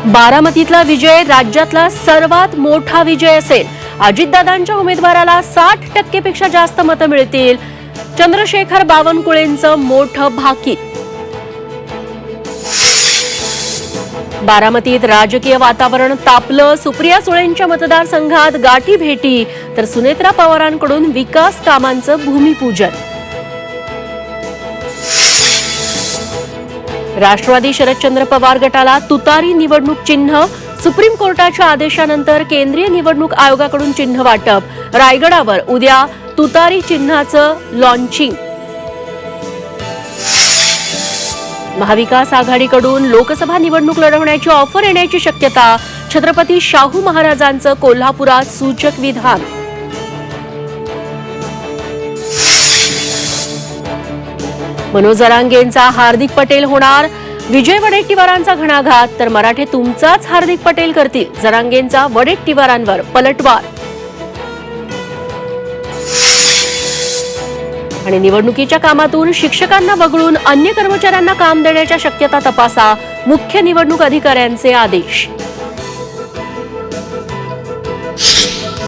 बारामतीतला विजय राज्यातला सर्वात मोठा विजय असेल। अजितदादांच्या उमेदवाराला 60% पेक्षा जास्त मतं मिळतील। चंद्रशेखर बावनकुळेंचं मोठं भाकीत। बारामतीत राजकीय वातावरण तापलं। सुप्रिया सुळेंच्या मतदारसंघात गाठी भेटी तर सुनेत्रा पवारांकडून विकास कामांचं भूमिपूजन। राष्ट्रवादी शरदचंद्र पवार गटाला तुतारी निवडणूक चिन्ह। सुप्रीम कोर्टाच्या आदेशानंतर केंद्रीय निवडणूक आयोगाकडून चिन्ह वाटप। रायगडावर उद्या तुतारी चिन्हाचं लॉन्चिंग। महाविकास आघाडीकडून लोकसभा निवडणूक लढवण्याची ऑफर येण्याची शक्यता। छत्रपती शाहू महाराजांचं कोल्हापुरात सूचक विधान। मनोज जरांगेंचा हार्दिक पटेल होणार। विजय वडेट्टीवारांचा घणाघात तर मराठे तुमचाच हार्दिक पटेल करतील। जरांगेंचा वडेट्टीवारांवर पलटवार। आणि निवडणुकीच्या कामातून शिक्षकांना वगळून अन्य कर्मचाऱ्यांना काम देण्याच्या शक्यता तपासा। मुख्य निवडणूक अधिकाऱ्यांचे आदेश।